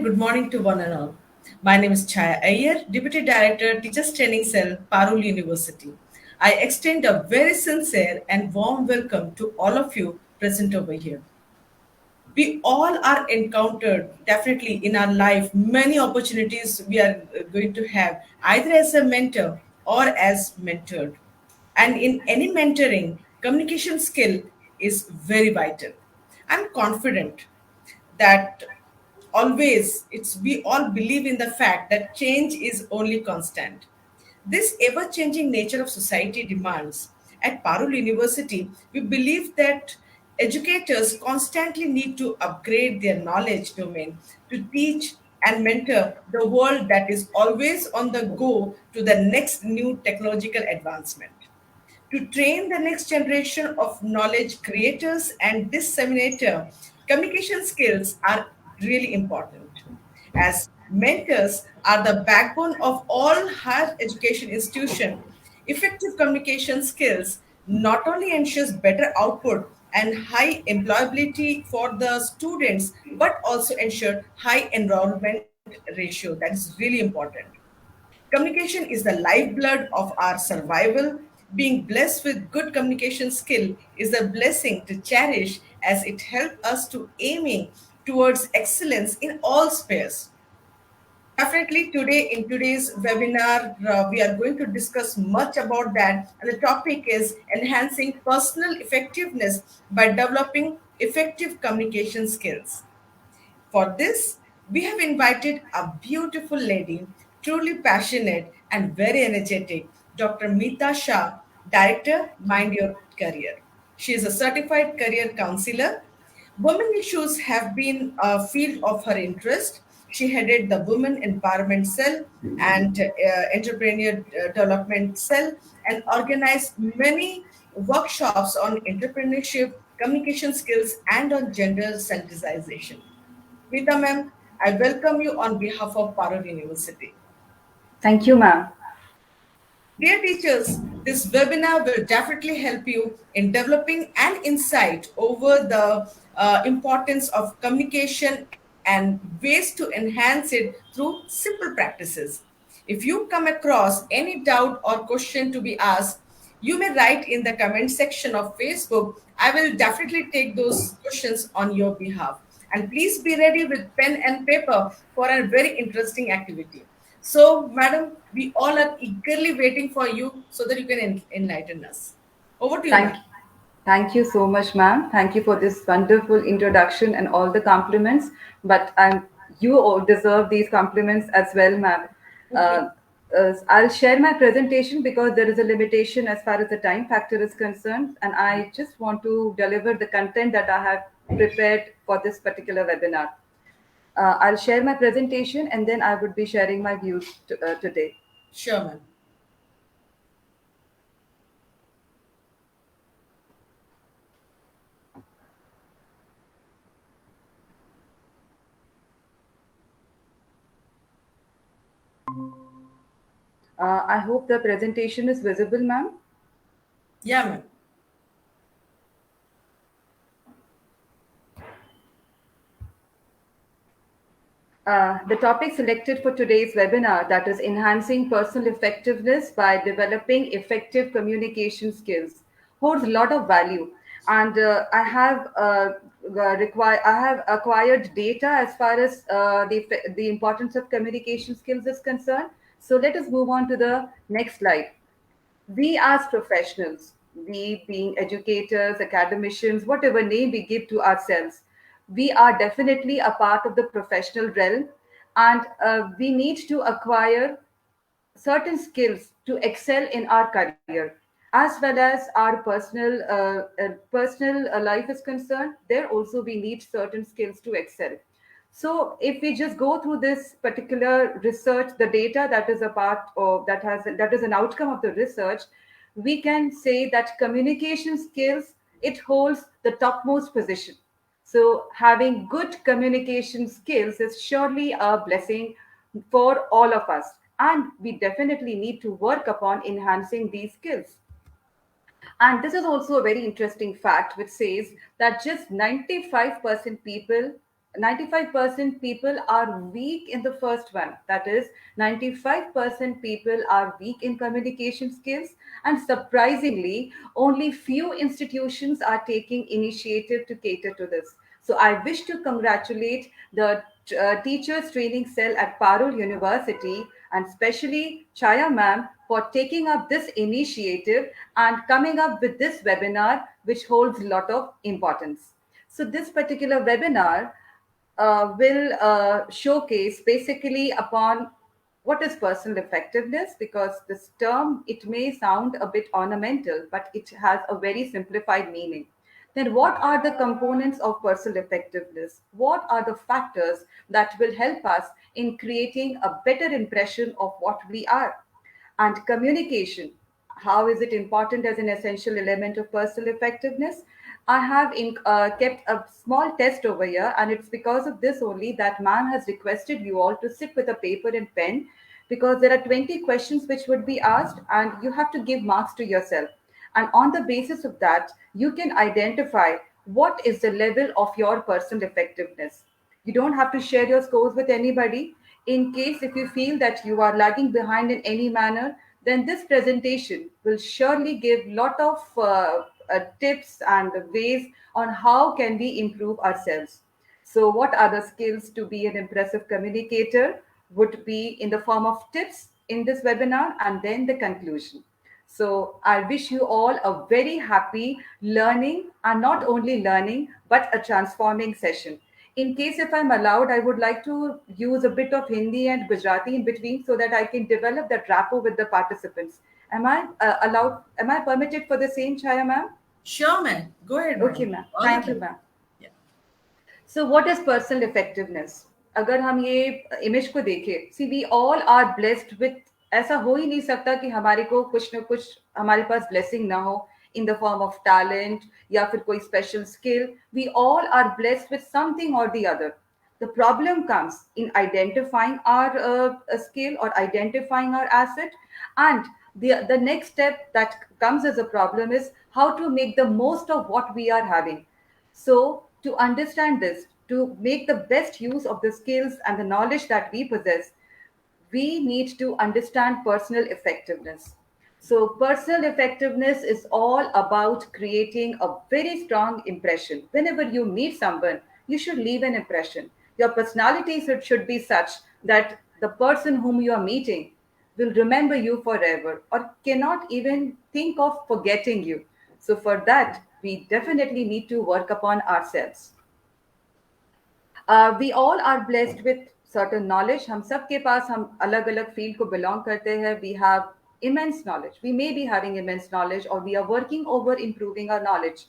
Good morning to one and all. My name is Chaya Ayer, Deputy Director, Teachers Training Cell, Parul University. I extend a very sincere and warm welcome to all of you present over here. We all are encountered definitely in our life many opportunities we are going to have either as a mentor or as mentored. And in any mentoring, communication skill is very vital. I'm confident that always it's we all believe in the fact that change is only constant. This ever changing nature of society demands. At Parul University, we believe that educators constantly need to upgrade their knowledge domain to teach and mentor the world that is always on the go to the next new technological advancement. To train the next generation of knowledge creators and disseminator, communication skills are really important. As mentors are the backbone of all higher education institutions, effective communication skills not only ensures better output and high employability for the students, but also ensure high enrollment ratio. That is really important. Communication is the lifeblood of our survival. Being blessed with good communication skill is a blessing to cherish as it helps us to aiming towards excellence in all spheres. Definitely today in today's webinar, we are going to discuss much about that. And the topic is enhancing personal effectiveness by developing effective communication skills. For this, we have invited a beautiful lady, truly passionate and very energetic, Dr. Meeta Shah, Director, Mind Your Career. She is a certified career counselor. Women issues have been a field of her interest. She headed the Women Empowerment Cell and Entrepreneur Development Cell and organized many workshops on entrepreneurship, communication skills, and on gender sensitization. Meeta ma'am, I welcome you on behalf of Parul University. Thank you, ma'am. Dear teachers, this webinar will definitely help you in developing an insight over the importance of communication and ways to enhance it through simple practices. If you come across any doubt or question to be asked, you may write in the comment section of Facebook. I will definitely take those questions on your behalf. And please be ready with pen and paper for a very interesting activity. So, madam, we all are eagerly waiting for you so that you can enlighten us. Over to you, Thank, ma'am. thank you so much, ma'am. Thank you for this wonderful introduction and all the compliments. But you all deserve these compliments as well, ma'am. Okay. I'll share my presentation because there is a limitation as far as the time factor is concerned, and I just want to deliver the content that I have prepared for this particular webinar. I'll share my presentation and then I would be sharing my views today. Sure, ma'am. I hope the presentation is visible, ma'am. Yeah, ma'am. The topic selected for today's webinar, that is enhancing personal effectiveness by developing effective communication skills, holds a lot of value. And I have acquired data as far as the importance of communication skills is concerned. So let us move on to the next slide. We as professionals, we being educators, academicians, whatever name we give to ourselves, we are definitely a part of the professional realm, and we need to acquire certain skills to excel in our career, as well as our personal life is concerned. There also we need certain skills to excel. So if we just go through this particular research, the data that is a part of that is an outcome of the research, we can say that communication skills, it holds the topmost position. So having good communication skills is surely a blessing for all of us, and we definitely need to work upon enhancing these skills. And this is also a very interesting fact which says that just 95% people 95% people are weak in the first one. That is, 95% people are weak in communication skills, and surprisingly, only few institutions are taking initiative to cater to this. So, I wish to congratulate the teachers training cell at Parul University, and especially Chaya ma'am, for taking up this initiative and coming up with this webinar, which holds a lot of importance. So, this particular webinar will showcase basically upon what is personal effectiveness, because this term, it may sound a bit ornamental, but it has a very simplified meaning. Then what are the components of personal effectiveness? What are the factors that will help us in creating a better impression of what we are? And communication, how is it important as an essential element of personal effectiveness? I have kept a small test over here, and it's because of this only that man has requested you all to sit with a paper and pen, because there are 20 questions which would be asked, and you have to give marks to yourself. And on the basis of that, you can identify what is the level of your personal effectiveness. You don't have to share your scores with anybody. In case if you feel that you are lagging behind in any manner, then this presentation will surely give lot of tips and ways on how can we improve ourselves. So what are the skills to be an impressive communicator would be in the form of tips in this webinar, and then the conclusion. So I wish you all a very happy learning, and not only learning, but a transforming session. In case if I'm allowed, I would like to use a bit of Hindi and Gujarati in between so that I can develop that rapport with the participants. Am I allowed? Am I permitted for the same, Chaya ma'am? Sure, man. Go ahead, Okay, man. ma'am. All the Thank you, time. ma'am. Yeah. So what is personal effectiveness? अगर हम ये image को देखें, see we all are blessed with, ऐसा हो ही नहीं सकता कि हमारे को कुछ ना कुछ हमारे पास ब्लेसिंग ना हो in the form of talent या फिर कोई special skill. We all are blessed with something और the other. The problem comes in identifying our skill or identifying our asset, and the next step that comes as a problem is how to make the most of what we are having. So, to understand this, to make the best use of the skills and the knowledge that we possess, we need to understand personal effectiveness. So, personal effectiveness is all about creating a very strong impression. Whenever you meet someone, you should leave an impression. Your personality should be such that the person whom you are meeting will remember you forever or cannot even think of forgetting you. So, for that, we definitely need to work upon ourselves. We all are blessed with certain knowledge. हम सब के पास, हम अलग अलग field को belong करते हैं. We have immense knowledge. We may be having immense knowledge, or we are working over improving our knowledge.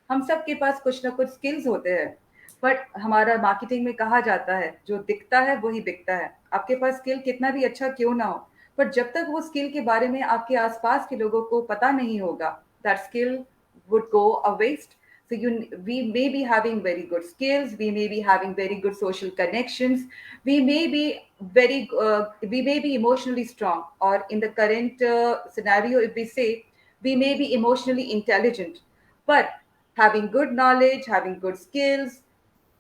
हम सब के पास कुछ ना कुछ स्किल्स होते हैं. बट हमारा मार्केटिंग में कहा जाता है जो दिखता है वही बिकता है. आपके पास स्किल कितना भी अच्छा क्यों ना हो, पर जब तक वो स्किल के बारे में आपके आसपास के लोगों को पता नहीं होगा, that skill would go a waste. So we may be having very good skills, we may be having very good social connections, we may be emotionally strong, or in the current scenario, if we say, we may be emotionally intelligent, but having good knowledge, having good skills,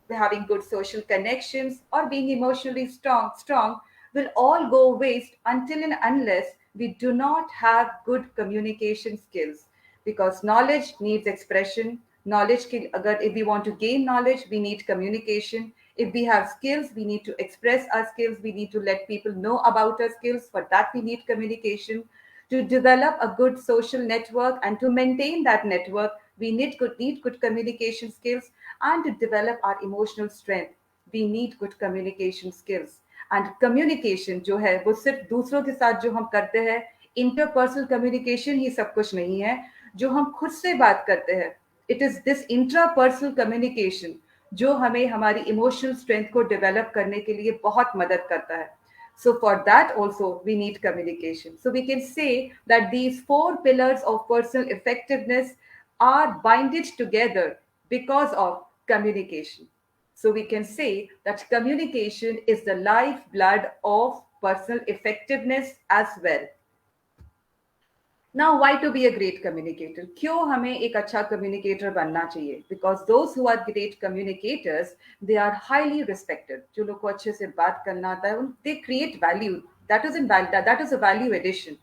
having good social connections, or being emotionally strong will all go waste until and unless we do not have good communication skills. Because knowledge needs expression. Knowledge can, if we want to gain knowledge, we need communication. If we have skills, we need to express our skills. We need to let people know about our skills. For that, we need communication. To develop a good social network and to maintain that network, we need good communication skills. And to develop our emotional strength, we need good communication skills. And communication जो है वो सिर्फ दूसरों के साथ जो हम करते हैं, इंटरपर्सनल कम्युनिकेशन ही सब कुछ नहीं है. जो हम खुद से बात करते हैं, it is this intrapersonal communication जो हमें हमारी इमोशनल स्ट्रेंथ को डेवलप करने के लिए बहुत मदद करता है. So for that also we need communication. So we can say that these four pillars of personal effectiveness are binded together because of communication. So we can say that communication is the lifeblood of personal effectiveness as well. Now, why to be a great communicator? क्यों हमें एक अच्छा communicator बनना चाहिए? Because those who are great communicators, they are highly respected. जो लोग को अच्छे से बात करना आता है, they create value. That is in that is a value addition.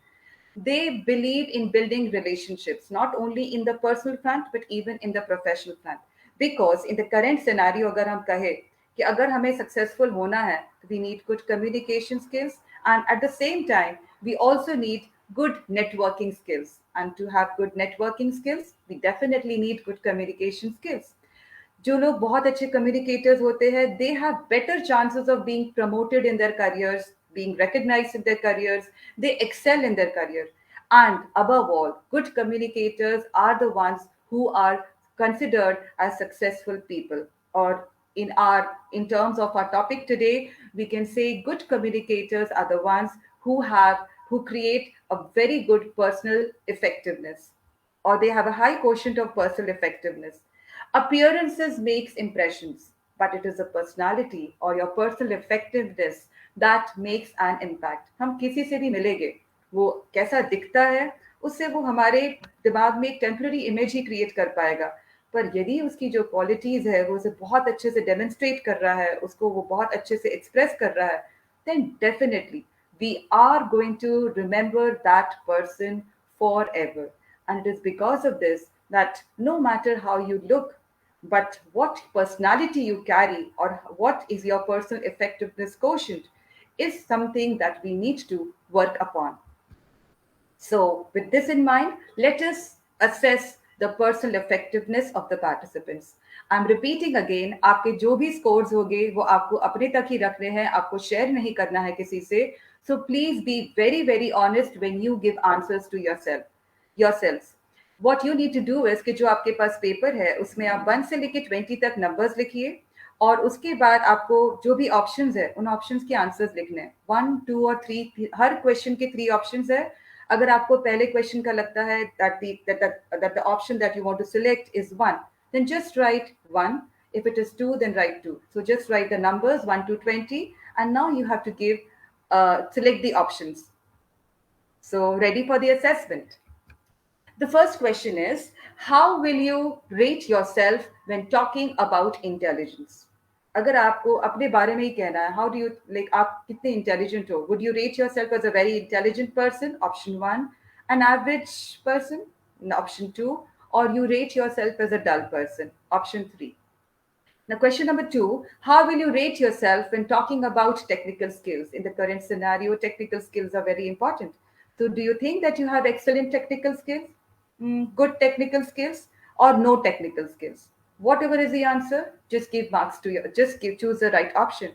They believe in building relationships, not only in the personal front, but even in the professional front. Because in the current scenario, अगर हम कहें कि अगर हमें successful होना है, we need good communication skills, and at the same time, we also need good networking skills. And to have good networking skills, we definitely need good communication skills. जो लोग बहुत अच्छे कम्युनिकेटर्स होते हैं they have better chances of being promoted in their careers being recognized in their careers, they excel in their career. And above all, good communicators are the ones who are considered as successful people. Or in terms of our topic today, we can say good communicators are the ones who create a very good personal effectiveness, or they have a high quotient of personal effectiveness. Appearances makes impressions, but it is a personality or your personal effectiveness that makes an impact. हम किसी से भी मिलेंगे, वो कैसा दिखता है, उससे वो हमारे दिमाग में एक टेम्पररी इमेज ही क्रिएट कर पाएगा. पर यदि उसकी जो क्वालिटीज है वो उसे बहुत अच्छे से डेमोन्स्ट्रेट कर रहा है, उसको वो बहुत अच्छे से एक्सप्रेस कर रहा है, then definitely we are going to remember that person forever. And it is because of this that no matter how you look, but what personality you carry or what is your personal effectiveness quotient is something that we need to work upon. So, with this in mind, let us assess the personal effectiveness of the participants. I'm repeating again, आपके जो भी scores होंगे वो आपको अपने तक ही रखने हैं, आपको share नहीं करना है किसी से. So please be very very honest when you give answers to yourselves. What you need to do is कि जो आपके पास पेपर है उसमें आप 1 से लेके 20 तक नंबर्स लिखिए और उसके बाद आपको जो भी ऑप्शंस है उन ऑप्शंस के आंसर्स लिखने हैं. 1, 2 और 3, हर क्वेश्चन के 3 ऑप्शंस है. अगर आपको पहले क्वेश्चन का लगता है that the option that you want to select is 1, then just write 1. If it is 2, then write 2. So just write the numbers 1 to 20, and now you have to select the options. So ready for the assessment. The first question is, how will you rate yourself when talking about intelligence? अगर आपको अपने बारे में ही कहना है, how do you like आप कितने intelligent हो? Would you rate yourself as a very intelligent person? Option 1. An average person? Option 2. Or you rate yourself as a dull person? Option 3. Now, question number 2, how will you rate yourself when talking about technical skills? In the current scenario, technical skills are very important. So, do you think that you have excellent technical skills, good technical skills, or no technical skills? Whatever is the answer, just give marks to your, choose the right option.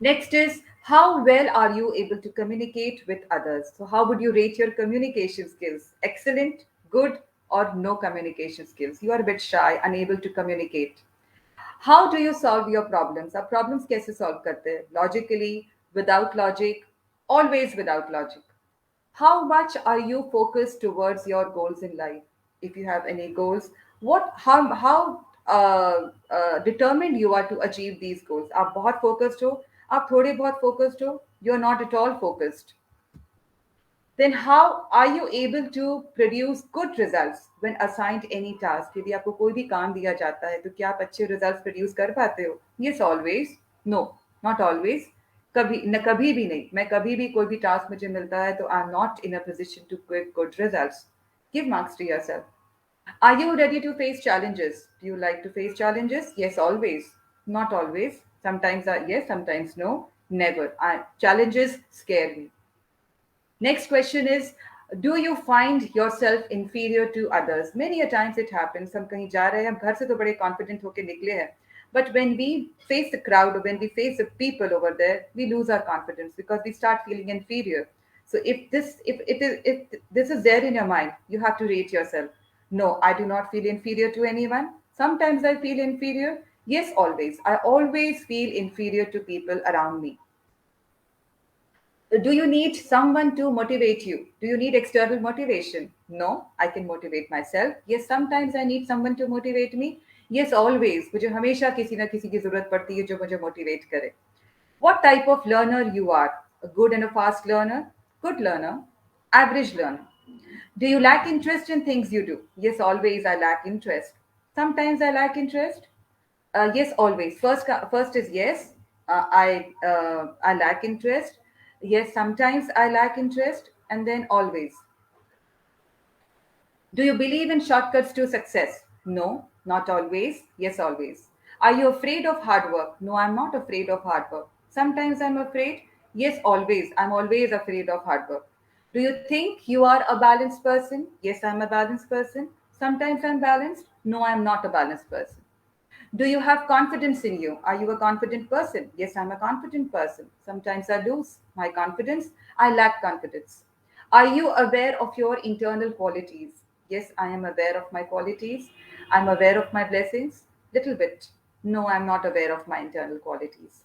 Next is, how well are you able to communicate with others? So, how would you rate your communication skills? Excellent, good, or no communication skills? You are a bit shy, unable to communicate. How do you solve your problems? आप problems कैसे solve करते हैं? Logically, without logic, always without logic. How much are you focused towards your goals in life? If you have any goals, how determined you are to achieve these goals? आप बहुत focused हो? आप थोड़े बहुत focused हो? You're not at all focused. Then how are you able to produce good results when assigned any task? यदि आपको कोई भी काम दिया जाता है तो क्या आप अच्छे results produce कर पाते हो? Yes, always. No, not always. कभी भी नहीं. मैं कभी भी कोई भी task मुझे मिलता है तो I'm not in a position to give good results. Give marks to yourself. Are you ready to face challenges? Do you like to face challenges? Yes, always. Not always. Sometimes yes, sometimes no. Never. Challenges scare me. Next question is, do you find yourself inferior to others? Many a times it happens. हम कहीं जा रहे हैं, हम घर से तो बड़े confident होके निकले हैं. But when we face the crowd or when we face the people over there, we lose our confidence because we start feeling inferior. So if this is there in your mind, you have to rate yourself. No, I do not feel inferior to anyone. Sometimes I feel inferior. Yes, always. I always feel inferior to people around me. Do you need someone to motivate you? Do you need external motivation? No, I can motivate myself. Yes, sometimes I need someone to motivate me. Yes, always. मुझे हमेशा किसी ना किसी की जरूरत पड़ती है जो मुझे motivate करे. What type of learner you are? A good and a fast learner, good learner, average learner. Do you lack interest in things you do? Yes, always I lack interest. Sometimes I lack interest. Yes, always. First is yes. I lack interest. Yes, sometimes I lack interest, and then always. Do you believe in shortcuts to success? No, not always. Yes, always. Are you afraid of hard work? No, I'm not afraid of hard work. Sometimes I'm afraid. Yes, always. I'm always afraid of hard work. Do you think you are a balanced person? Yes, I'm a balanced person. Sometimes I'm balanced. No, I'm not a balanced person. Do you have confidence in you? Are you a confident person? Yes, I'm a confident person. Sometimes I lose my confidence. I lack confidence. Are you aware of your internal qualities? Yes, I am aware of my qualities. I'm aware of my blessings. Little bit. No, I'm not aware of my internal qualities.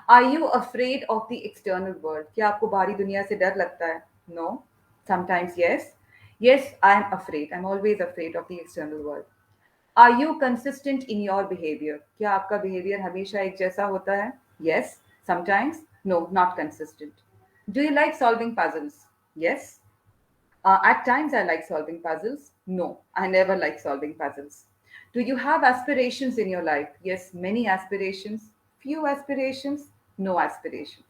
Are you afraid of the external world? क्या आपको बाहरी दुनिया से डर लगता है? No. Sometimes yes. Yes, I'm afraid. I'm always afraid of the external world. Are you consistent in your behaviour? क्या आपका बिहेवियर हमेशा एक जैसा होता है? Yes. Sometimes. No, not consistent. Do you like solving puzzles? Yes. At times, I like solving puzzles. No, I never like solving puzzles. Do you have aspirations in your life? Yes, many aspirations. Few aspirations. No aspirations.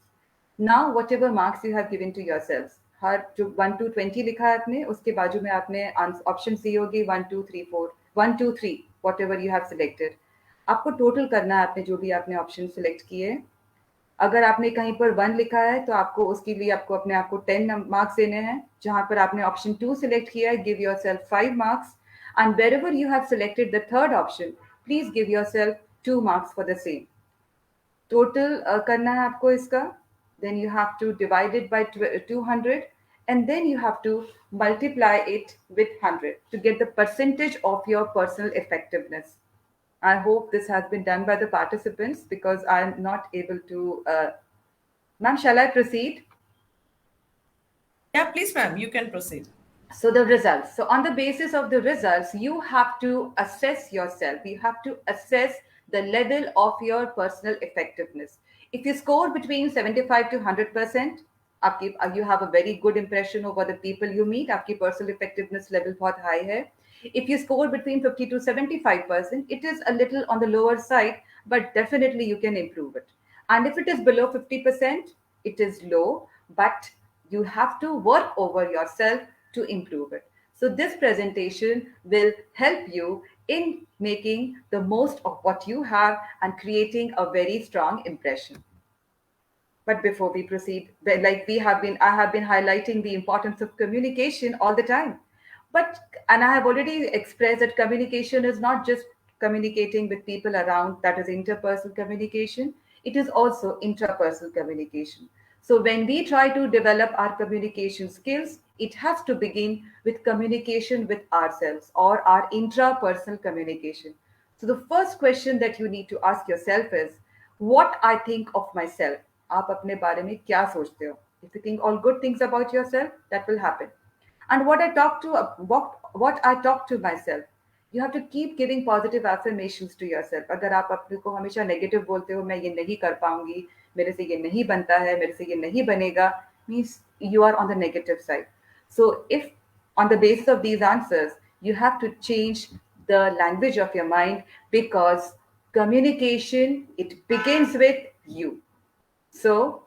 Now, whatever marks you have given to yourselves, हर जो 1 to 20 लिखा है आपने, उसके बाजू में आपने option दी होगी 1 2 3 4, 1 2 3, what ever you have selected. आपको टोटल करना है आपने जो भी आपने ऑप्शन सिलेक्ट किए. अगर आपने कहीं पर 1 लिखा है तो आपको उसके लिए आपको अपने आप को 10 मार्क्स देने हैं. जहां पर आपने ऑप्शन 2 सिलेक्ट किया है, give yourself 5 marks. And wherever you have selected the third option, please give yourself 2 marks for the same. Total करना है आपको इसका. Then you have to divide it by 200, and then you have to multiply it with 100 to get the percentage of your personal effectiveness. I hope this has been done by the participants because I am not able to. Ma'am, shall I proceed? Yeah, please, ma'am, you can proceed. So the results. So on the basis of the results, you have to assess yourself. You have to assess the level of your personal effectiveness. If you score between 75 to 100%, you have a very good impression over the people you meet. आपकी personal effectiveness level बहुत high है. If you score between 50 to 75%, it is a little on the lower side, but definitely you can improve it. And if it is below 50%, it is low, but you have to work over yourself to improve it. So, this presentation will help you in making the most of what you have and creating a very strong impression. But before we proceed, like I have been highlighting the importance of communication all the time. But, and I have already expressed that communication is not just communicating with people around, that is interpersonal communication, it is also intrapersonal communication. So when we try to develop our communication skills, it has to begin with communication with ourselves or our intrapersonal communication. So the first question that you need to ask yourself is, what I think of myself. आप अपने बारे में क्या सोचते हो? If you think all good things about yourself, that will happen. And what I talk to myself, you have to keep giving positive affirmations to yourself. अगर आप अपने को हमेशा नेगेटिव बोलते हो, मैं ये नहीं कर पाऊंगी, मेरे से ये नहीं बनता है, मेरे से ये नहीं बनेगा, means you are on the negative side. So if on the basis of these answers, you have to change the language of your mind, because communication, it begins with you. So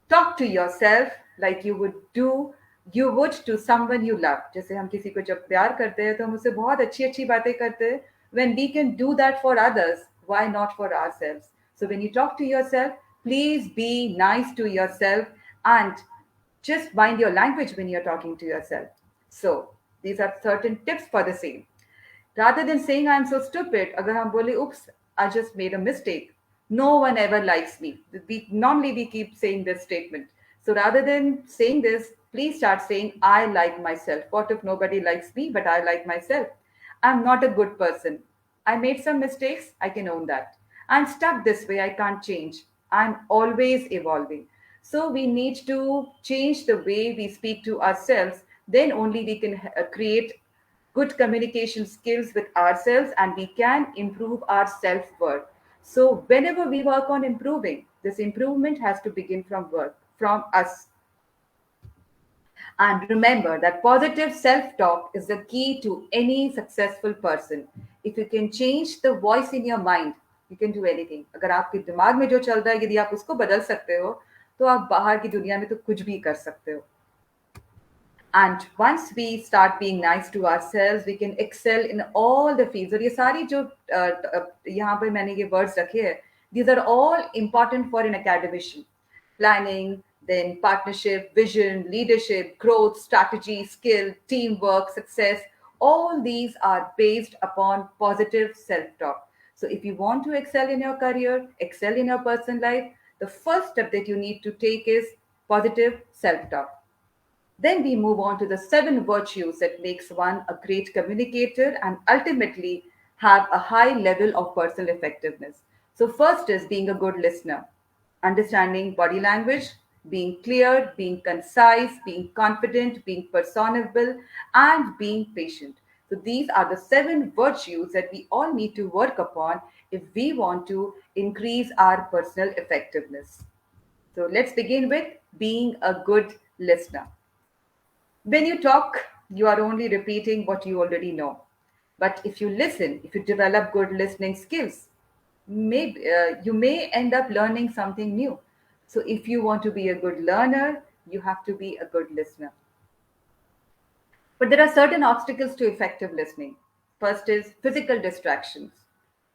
talk to yourself like you would to someone you love. जैसे हम किसी को जब प्यार करते हैं तो हम उससे बहुत अच्छी अच्छी बातें करते हैं. When we can do that for others, why not for ourselves? So when you talk to yourself, please be nice to yourself and just mind your language when you're talking to yourself. So these are certain tips for the same. Rather than saying I'm so stupid, अगर हम बोले oops, I just made a mistake. No one ever likes me. We keep saying this statement. So rather than saying this, please start saying I like myself. What if nobody likes me, but I like myself? I'm not a good person. I made some mistakes. I can own that. I'm stuck this way. I can't change. I'm always evolving. So we need to change the way we speak to ourselves. Then only we can create good communication skills with ourselves, and we can improve our self worth. So, whenever we work on improving, this improvement has to begin from work, from us. And remember that positive self talk is the key to any successful person. If you can change the voice in your mind, you can do anything. अगर आपके दिमाग में जो चल रहा है यदि आप उसको बदल सकते हो तो आप बाहर की दुनिया में तो कुछ भी कर सकते हो. And once we start being nice to ourselves, we can excel in all the fields. और ये सारी जो यहाँ पर मैंने ये words रखे हैं, these are all important for an academician. Planning, then partnership, vision, leadership, growth, strategy, skill, teamwork, success. All these are based upon positive self-talk. So if you want to excel in your career, excel in your personal life, the first step that you need to take is positive self-talk. Then we move on to the seven virtues that makes one a great communicator and ultimately have a high level of personal effectiveness. So first is being a good listener, understanding body language, being clear, being concise, being confident, being personable, and being patient. So these are the seven virtues that we all need to work upon if we want to increase our personal effectiveness. So let's begin with being a good listener. When you talk, you are only repeating what you already know. But if you listen, if you develop good listening skills, maybe you may end up learning something new. So if you want to be a good learner, you have to be a good listener. But there are certain obstacles to effective listening. First is physical distractions,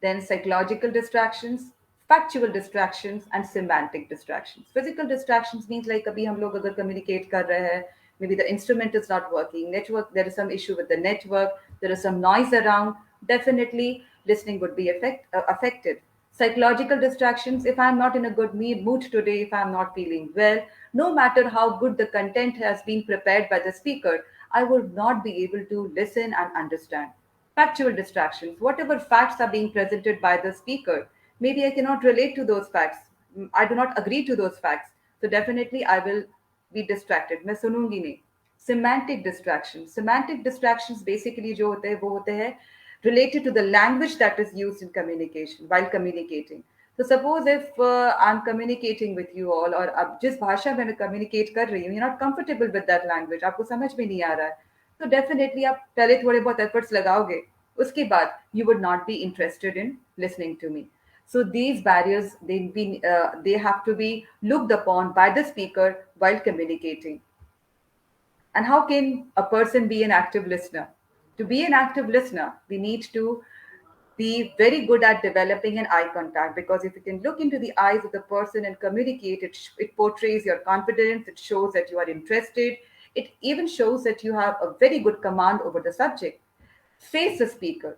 then psychological distractions, factual distractions, and semantic distractions. Physical distractions means like अभी हम लोग अगर communicate कर रहे हैं, maybe the instrument is not working, network, there is some issue with the network, there is some noise around, definitely listening would be affected. Psychological distractions, if I'm not in a good mood today, if I'm not feeling well, no matter how good the content has been prepared by the speaker, I would not be able to listen and understand. Factual distractions, whatever facts are being presented by the speaker, maybe I cannot relate to those facts. I do not agree to those facts. So definitely I will be distracted. मैं सुनूंगी नहीं. Semantic distractions basically जो होते हैं वो होते हैं related to the language that is used in communication while communicating. So suppose if I'm communicating with you all और अब जिस भाषा में मैं communicate कर रही हूँ, you're not comfortable with that language, आपको समझ में नहीं आ रहा है, तो definitely आप पहले थोड़े बहुत efforts लगाओगे, उसके बाद you would not be interested in listening to me. So these barriers they have to be looked upon by the speaker while communicating. And how can a person be an active listener? To be an active listener, we need to be very good at developing an eye contact, because if you can look into the eyes of the person and communicate, it portrays your confidence, it shows that you are interested, it even shows that you have a very good command over the subject. Face the speaker,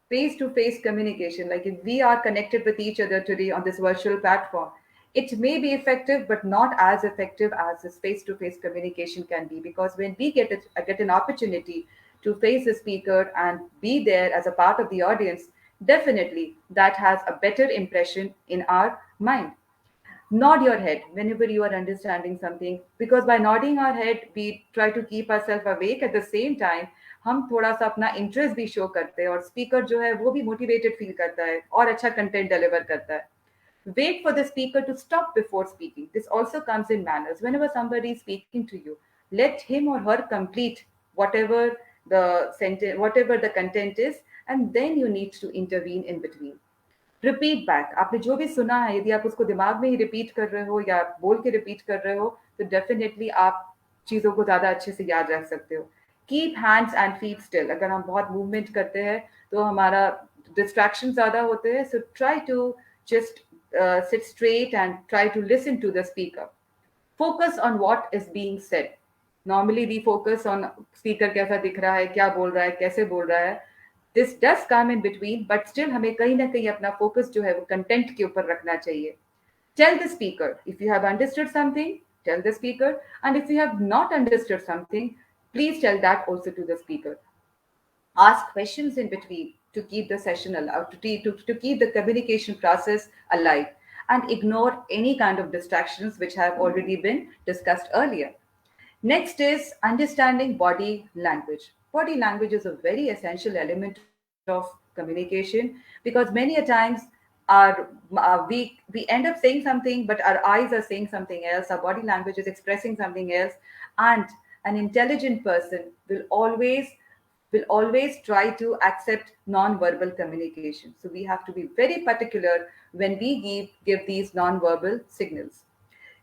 face to face communication. Like if we are connected with each other today on this virtual platform, it may be effective, but not as effective as this face to face communication can be. Because when we get an opportunity to face the speaker and be there as a part of the audience, definitely that has a better impression in our mind. Nod your head whenever you are understanding something, because by nodding our head we try to keep ourselves awake. At the same time हम थोड़ा सा अपना interest भी show करते हैं और speaker जो है वो भी मोटिवेटेड फील करता है और अच्छा कंटेंट डिलीवर करता है. Wait for the speaker to stop before speaking. This also comes in manners. Whenever somebody is speaking to you, let him or her complete whatever the sentence, whatever the content is, and then you need to intervene in between. Repeat back. आपने जो भी सुना है यदि आप उसको दिमाग में ही रिपीट कर रहे हो या बोल के रिपीट कर रहे हो तो डेफिनेटली आप चीज़ों को ज़्यादा अच्छे से याद रख सकते हो. Keep hands and feet still. अगर हम बहुत मूवमेंट करते हैं तो हमारा डिस्ट्रैक्शन ज़्यादा होते हैं. So try to just sit straight and try to listen to the speaker. Focus on what is being said. Normally we focus on speaker कैसा दिख रहा है, क्या बोल रहा है, कैसे बोल रहा है. This does come in between, but still हमें कहीं ना कहीं अपना focus जो है वो content के ऊपर रखना चाहिए. Tell the speaker if you have understood something. Tell the speaker, and if you have not understood something, please tell that also to the speaker. Ask questions in between to keep the session alive, to keep the communication process alive, and ignore any kind of distractions which have already been discussed earlier. Next is understanding body language. Body language is a very essential element of communication, because many a times we end up saying something, but our eyes are saying something else. Our body language is expressing something else, and An intelligent person will always try to accept non-verbal communication. So we have to be very particular when we give these non-verbal signals.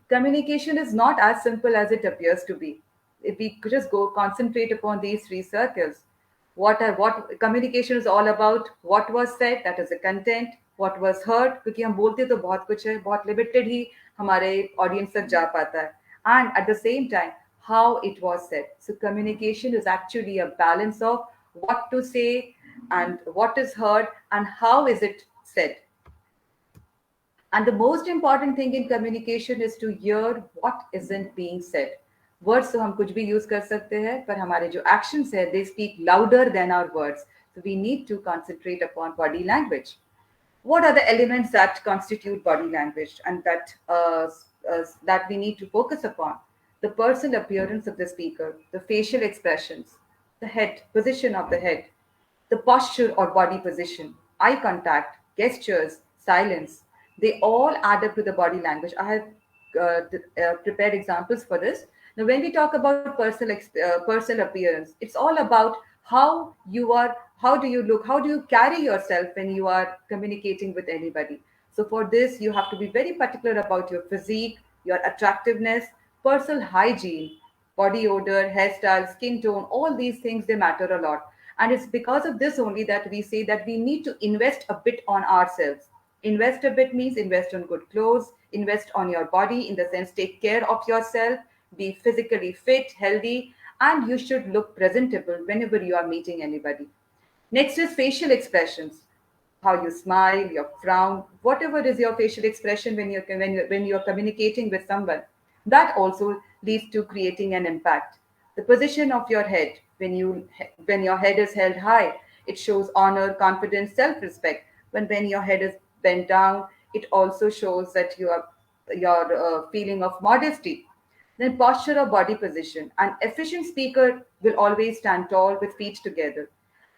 Communication is not as simple as it appears to be. If we could just go concentrate upon these three circles, what communication is all about, what was said, that is the content, what was heard, क्योंकि हम बोलते तो बहुत कुछ है, बहुत limited ही हमारे audience तक जा पाता है, and at the same time how it was said. So communication is actually a balance of what to say and what is heard and how is it said. And the most important thing in communication is to hear what isn't being said. Words तो हम कुछ भी use कर सकते हैं, पर हमारे जो actions है, they speak louder than our words. So we need to concentrate upon body language. What are the elements that constitute body language and that we need to focus upon? The personal appearance of the speaker, the facial expressions, the head position of the head, the posture or body position, eye contact, gestures, silence, they all add up to the body language. I have prepared examples for this. Now, when we talk about personal appearance, it's all about how you are, how do you look, how do you carry yourself when you are communicating with anybody. So, for this, you have to be very particular about your physique, your attractiveness, personal hygiene, body odor, hairstyle, skin tone, all these things, they matter a lot. And it's because of this only that we say that we need to invest a bit on ourselves. Invest a bit means invest on good clothes, invest on your body, in the sense, take care of yourself, be physically fit, healthy, and you should look presentable whenever you are meeting anybody. Next is facial expressions. How you smile, your frown, whatever is your facial expression when you're communicating with someone, that also leads to creating an impact. The position of your head, when your head is held high, it shows honor, confidence, self-respect. When your head is bent down, it also shows that your feeling of modesty. Then posture or body position. An efficient speaker will always stand tall with feet together.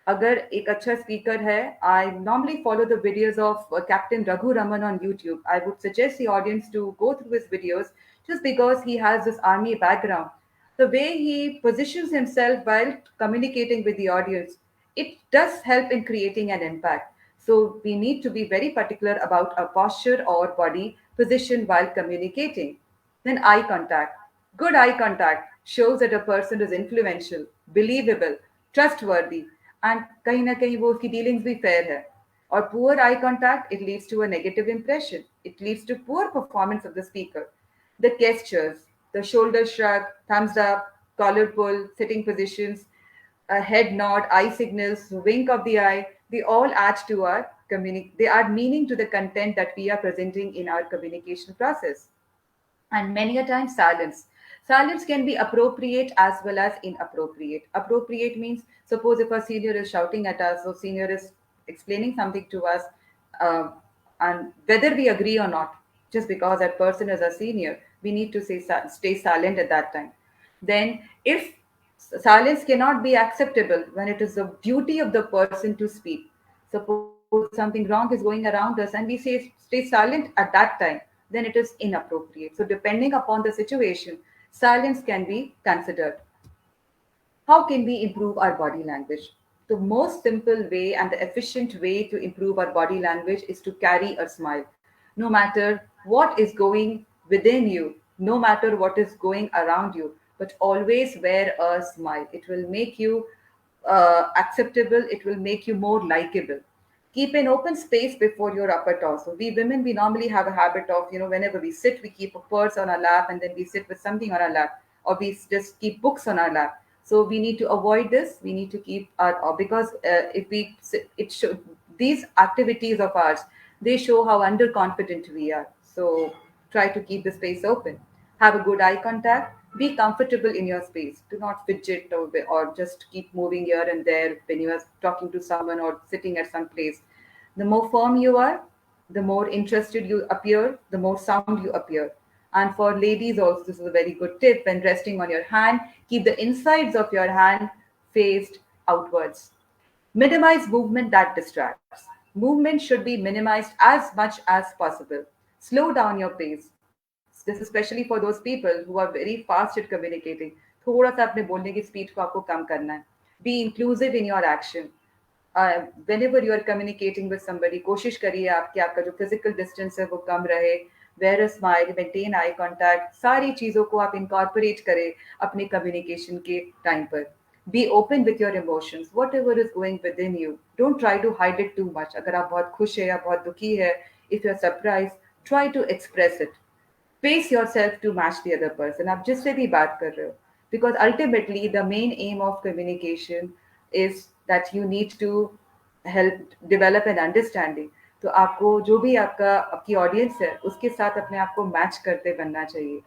अगर एक अच्छा speaker है, I normally follow the videos of Captain Raghu Raman on YouTube. I would suggest the audience to go through his videos just because he has this army background. The way he positions himself while communicating with the audience, it does help in creating an impact. So we need to be very particular about our posture or body position while communicating. Then eye contact. Good eye contact shows that a person is influential, believable, trustworthy, and कहीं ना कहीं वो उसकी dealings भी fair है. Or poor eye contact, it leads to a negative impression. It leads to poor performance of the speaker. The gestures, the shoulder shrug, thumbs up, collar pull, sitting positions, a head nod, eye signals, wink of the eye, they all add to they add meaning to the content that we are presenting in our communication process. And many a time silence can be appropriate as well as inappropriate. Appropriate means, suppose if a senior is shouting at us or senior is explaining something to us, uh, and whether we agree or not, just because that person is a senior, we need to stay silent at that time. Then if silence cannot be acceptable when it is the duty of the person to speak. Suppose something wrong is going around us and we say stay silent at that time, then it is inappropriate. So depending upon the situation, silence can be considered. How can we improve our body language? The most simple way and the efficient way to improve our body language is to carry a smile. No matter what is going within you, no matter what is going around you, but always wear a smile. It will make you acceptable, it will make you more likable. Keep an open space before your upper torso. We women, we normally have a habit of, whenever we sit, we keep a purse on our lap and then we sit with something on our lap, or we just keep books on our lap. So we need to avoid this. We need to keep because if we, it show these activities of ours, they show how underconfident we are. So try to keep the space open. Have a good eye contact. Be comfortable in your space. Do not fidget or just keep moving here and there when you are talking to someone or sitting at some place. The more firm you are, the more interested you appear, the more sound you appear. And for ladies, also, this is a very good tip. When resting on your hand, keep the insides of your hand faced outwards. Minimize movement that distracts. Movement should be minimized as much as possible. Slow down your pace. This is especially for those people who are very fast at communicating. थोड़ा सा अपने बोलने की speed को आपको कम करना है. Be inclusive in your action. Whenever you are communicating with somebody, कोशिश करिए आप कि आपका जो फिजिकल डिस्टेंस है वो कम रहे. Wear a smile, maintain eye contact, सारी चीज़ों को आप इनकॉर्पोरेट करें अपने कम्युनिकेशन के टाइम पर. Be open with your emotions, whatever is going within you. Don't try to hide it too much. अगर आप बहुत खुश है या बहुत दुखी है, if you are surprise, try to express it. Pace yourself to match the other person. आप जिससे भी बात कर रहे हो. Because ultimately the main aim of communication is that you need to help develop an understanding. तो आपको जो भी आपका आपकी ऑडियंस है उसके साथ अपने आप को मैच करते बनना चाहिए.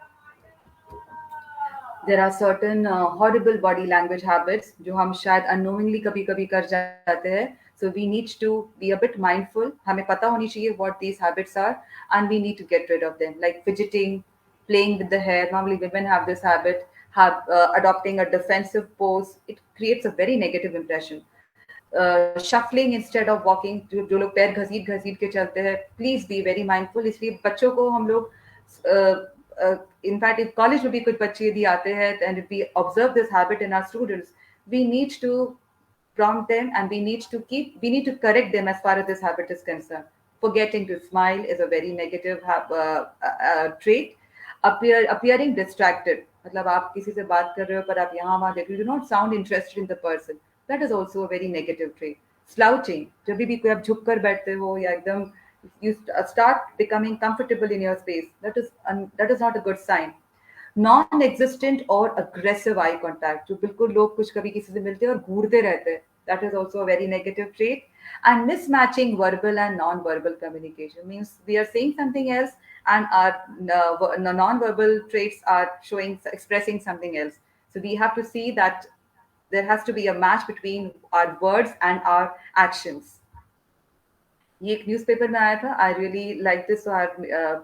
There are certain horrible body language habits जो हम शायद unknowingly कभी कभी कर जाते हैं. So we need to be a bit mindful. हमें पता होनी चाहिए what these habits are, and we need to get rid of them. Like fidgeting, playing with the hair. Normally women have this habit. Have adopting a defensive pose. It creates a very negative impression. Shuffling instead of walking. जो लोग पैर घसीट घसीट के चलते हैं, please be very mindful. इसलिए बच्चों को हम लोग, इनफैक्ट कॉलेज में भी कुछ बच्चे यदि आते हैं and we observe this habit in our students, we need to prompt them, and we need to correct them as far as this habit is concerned. Forgetting to smile is a very negative trait. Appearing distracted, मतलब आप किसी से बात कर रहे हो पर आप यहाँ वहाँ देख रहे हो, do not sound interested in the person. That is also a very negative trait. Slouching, जब भी कोई आप झुक कर बैठते हो या एकदम you start becoming comfortable in your space, that is not a good sign. Non existent और अग्रेसिव आई कॉन्टैक्ट, जो बिल्कुल लोग कुछ कभी किसी से मिलते हैं और घूरते रहते हैं, that is also a very negative trait. And mismatching verbal and non-verbal communication means we are saying something else, and our non-verbal traits are showing expressing something else. So we have to see that there has to be a match between our words and our actions. ये एक newspaper में आया था. I really like this, so I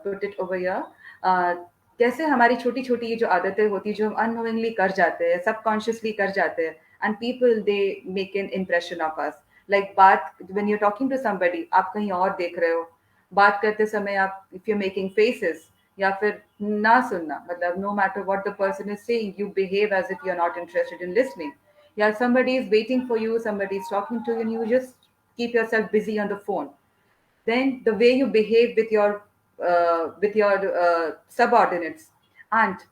put it over here. कैसे हमारी छोटी छोटी ये जो आदतें होती है जो हम अननोइंगली कर जाते हैं, सबकॉन्शियसली कर जाते हैं, and people they make an impression of us. Like बात, when you talking to somebody, आप कहीं और देख रहे हो, बात करते समय आप इफ यू मेकिंग फेसेस, या फिर ना सुनना, मतलब no matter what the person is saying, you behave as if you are not interested in listening. या somebody is waiting for you, somebody is talking to you, and you just keep yourself busy on the phone. Then the way you behave with your subordinates, and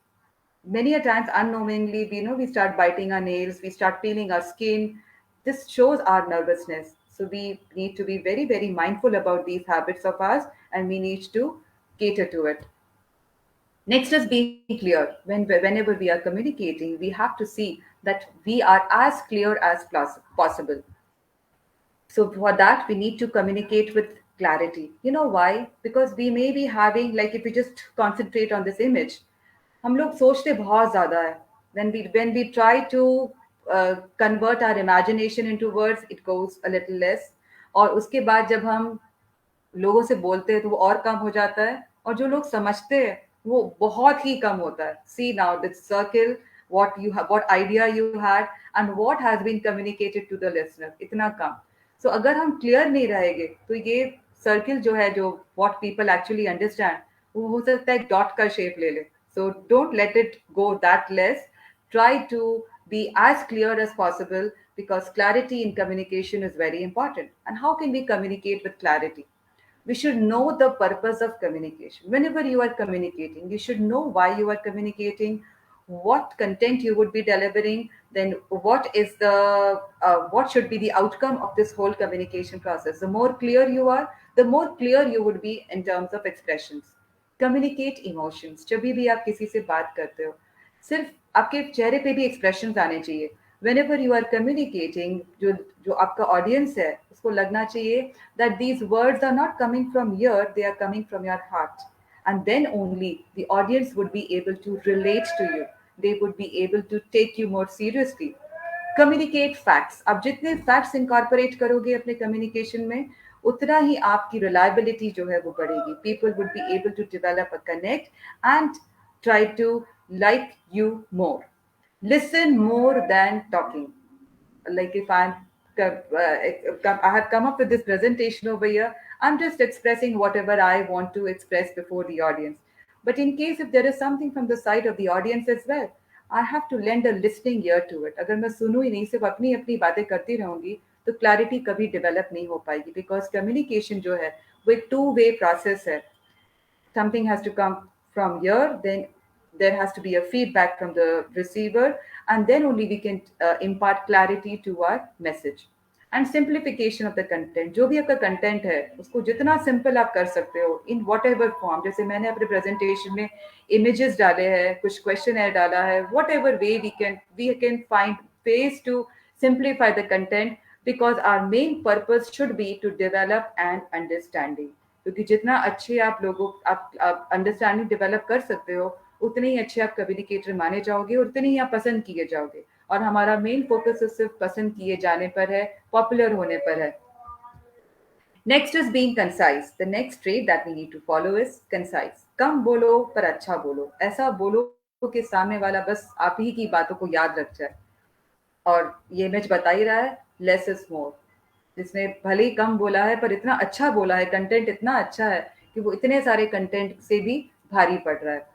many a times unknowingly, we start biting our nails, we start peeling our skin. This shows our nervousness. So we need to be very very mindful about these habits of ours, and we need to cater to it. Next is being clear. Whenever we are communicating, we have to see that we are as clear as possible. So for that, we need to communicate with clarity. You know why? Because we may be having, like, if we just concentrate on this image, हम लोग सोचते बहुत ज़्यादा है. When we try to convert our imagination into words, it goes a little less. और उसके बाद जब हम लोगों से बोलते हैं तो वो और कम हो जाता है, और जो लोग समझते हैं वो बहुत ही कम होता है. See now this circle, what idea you had and what has been communicated to the listener, इतना कम. So अगर हम क्लियर नहीं रहेंगे तो ये सर्किल जो है, जो what people actually understand, वो हो सकता है डॉट का शेप ले ले. So don't let it go that less. Try to be as clear as possible, because clarity in communication is very important. And how can we communicate with clarity? We should know the purpose of communication. Whenever you are communicating, you should know why you are communicating, what content you would be delivering, then what should be the outcome of this whole communication process. The more clear you are, the more clear you would be in terms of expressions. Communicate emotions. जब भी आप किसी से बात करते हो, सिर्फ आपके चेहरे पे भी एक्सप्रेशंस आने चाहिए. whenever you are communicating, जो जो आपका ऑडियंस है उसको लगना चाहिए that these words are not coming from here, they are coming from your heart. And then only the audience would be able to relate to you, they would be able to take you more seriously. Communicate facts. आप जितने facts incorporate करोगे अपने communication में, उतना ही आपकी reliability जो है वो बढ़ेगी. People would be able to develop a connect and try to like you more. Listen more than talking. Like if I have come up with this presentation over here, I'm just expressing whatever I want to express before the audience. But in case if there is something from the side of the audience as well, I have to lend a listening ear to it. अगर मैं सुनूं ही नहीं, सिर्फ अपनी अपनी बातें करती रहूंगी, तो क्लैरिटी कभी डेवलप नहीं हो पाएगी. बिकॉज कम्युनिकेशन जो है वो एक टू वे प्रोसेस है. Something has to come from here, then there has to be a feedback from the receiver, and then only we can impart clarity to our message. And simplification of the content. जो भी आपका content है उसको जितना simple आप कर सकते हो in whatever form. जैसे मैंने अपने presentation में images डाले हैं, कुछ questionnaire डाला है, whatever way we can find ways to simplify the content, because our main purpose should be to develop an understanding. क्योंकि जितना अच्छे आप अंडरस्टैंडिंग डेवलप कर सकते हो, उतने ही अच्छे आप कम्युनिकेटर माने जाओगे और उतने ही आप पसंद किए जाओगे. और हमारा मेन फोकस सिर्फ पसंद किए जाने पर है, पॉपुलर होने पर है. Next is being concise. The next trait that we need to follow is concise. कम बोलो पर अच्छा बोलो. ऐसा बोलो कि सामने वाला बस आप ही की बातों को याद रख जाए. और ये इमेज बता ही रहा है, लेस इज मोर. जिसने भले ही कम बोला है पर इतना अच्छा बोला है, कंटेंट इतना अच्छा है कि वो इतने सारे कंटेंट से भी भारी पड़ रहा है.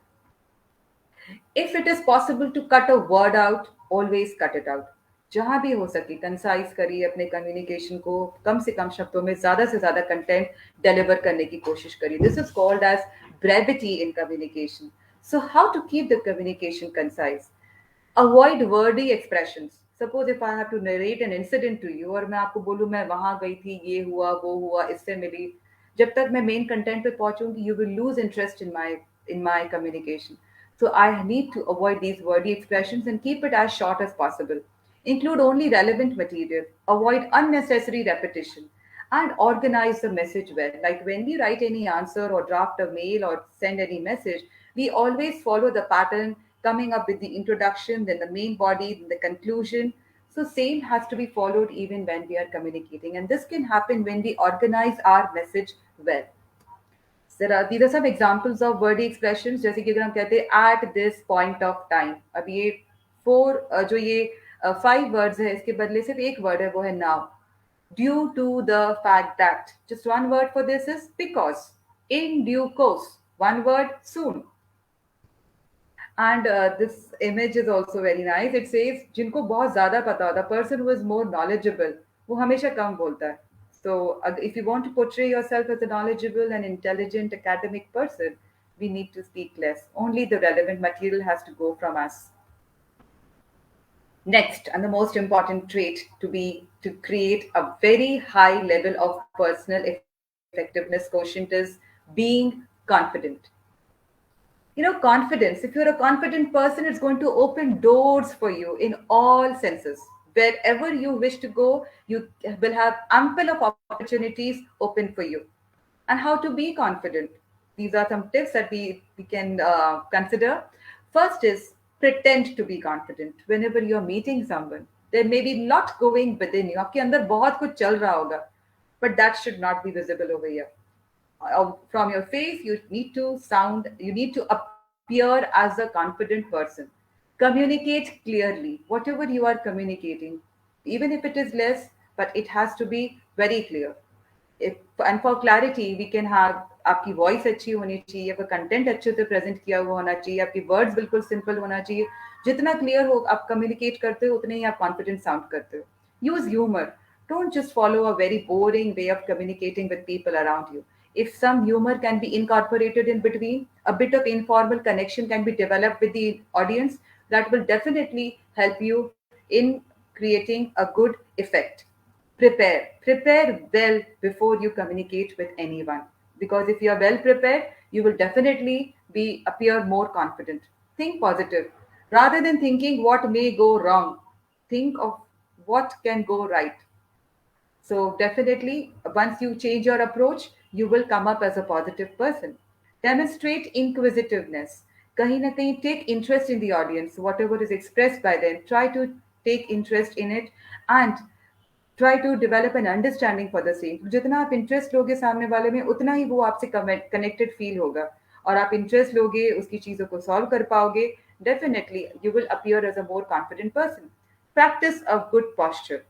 If it is possible to cut a word out, always cut it out. जहां भी हो सके कंसाइज करिए अपने कम्युनिकेशन को. कम से कम शब्दों में ज्यादा से ज्यादा कंटेंट डिलीवर करने की कोशिश करिए. This is called as brevity in communication. So how to keep the communication concise? Avoid wordy expressions. Suppose if I have to narrate an incident to you और मैं आपको बोलूँ मैं वहां गई थी, ये हुआ वो हुआ, इससे मिली, जब तक मैं मेन कंटेंट पे पहुंचूंगी you will lose interest in my communication. So I need to avoid these wordy expressions and keep it as short as possible. Include only relevant material. Avoid unnecessary repetition. And organize the message well. Like when we write any answer or draft a mail or send any message, we always follow the pattern, coming up with the introduction, then the main body, then the conclusion. So same has to be followed even when we are communicating. And this can happen when we organize our message well. These are some examples of wordy expressions. जैसे कि अगर हम कहते हैं at this point of time, अब ये जो ये 5 words है, इसके बदले सिर्फ एक वर्ड है, वो है now. Due to the fact that, just one word for this is because. In due course, one word, soon. And this image is also very nice. It says जिनको बहुत ज़्यादा पता होता, person who is more knowledgeable, वो हमेशा कम बोलता है. So if you want to portray yourself as a knowledgeable and intelligent academic person, we need to speak less. Only the relevant material has to go from us. Next, and the most important trait to create a very high level of personal effectiveness quotient is being confident. Confidence, if you're a confident person, it's going to open doors for you in all senses. Wherever you wish to go, you will have ample of opportunities open for you. And how to be confident? These are some tips that we can consider. First is pretend to be confident. Whenever you're meeting someone, there may be lot going within you. आपके अंदर बहुत कुछ चल रहा होगा, but that should not be visible over here. From your face you need to appear as a confident person. Communicate clearly whatever you are communicating, even if it is less, but it has to be very clear. if, and for clarity we can have आपकी voice अच्छी होनी चाहिए, आपका content अच्छे से present किया हुआ होना चाहिए, आपकी वर्ड्स बिल्कुल सिंपल होना चाहिए. जितना क्लियर हो आप कम्युनिकेट करते हो, उतने ही आप कॉन्फिडेंट साउंड करते हो. Use humour. Don't just follow a very boring way of communicating with people around you. If some humor can be incorporated in between, a bit of informal connection can be developed with the audience, that will definitely help you in creating a good effect. Prepare well before you communicate with anyone, because if you are well prepared you will definitely be appear more confident. Think positive. Rather than thinking what may go wrong, think of what can go right. So definitely, once you change your approach, you will come up as a positive person. Demonstrate inquisitiveness. Kahin na kahin, take interest in the audience. Whatever is expressed by them, try to take interest in it and try to develop an understanding for the same. जितना आप interest लोगे सामने वाले में, उतना ही वो आपसे connected feel होगा. और आप इंटरेस्ट लोगे, उसकी चीज़ों को सॉल्व कर पाओगे, definitely you will appear as a more confident person. Practice a good posture.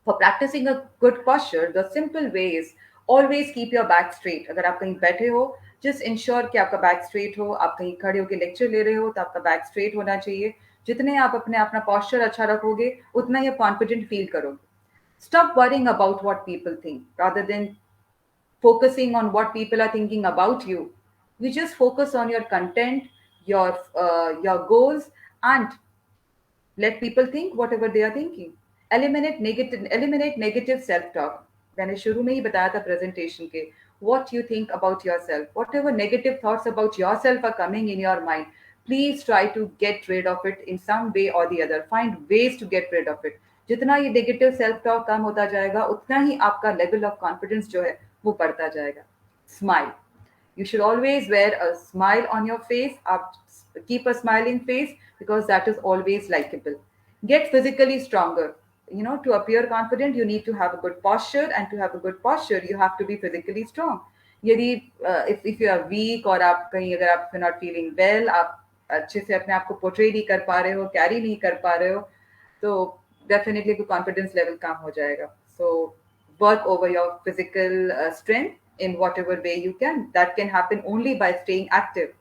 For practicing a good posture, the simple way is always keep your back straight. अगर आप कहीं बैठे हो, just ensure कि आपका back straight हो. आप कहीं खड़े होकर lecture ले रहे हो तो आपका back straight होना चाहिए. जितने आप अपने अपना posture अच्छा रखोगे उतना ही कॉन्फिडेंट फील करोगे. Stop worrying about what people think rather than focusing on what people are thinking about you. You just focus on your content, your goals, and let people think whatever they are thinking. Eliminate negative self-talk. मैंने शुरू में ही बताया था presentation के. What you think about yourself, whatever negative thoughts about yourself are coming in your mind, please try to get rid of it in some way or the other. Find ways to get rid of it. जितना ये negative self-talk कम होता जाएगा, उतना ही आपका level of confidence जो है वो बढ़ता जाएगा. Smile. You should always wear a smile on your face. Keep a smiling face because that is always likable. Get physically stronger. You know, to appear confident, you need to have a good posture, and to have a good posture, you have to be physically strong. यदि if you are weak और आप कहीं अगर आप not feeling well, आप अच्छे से अपने आप को portray नहीं कर पा रहे हो, carry नहीं कर पा रहे हो, तो definitely the confidence level कम हो जाएगा. So work over your physical strength in whatever way you can. That can happen only by staying active.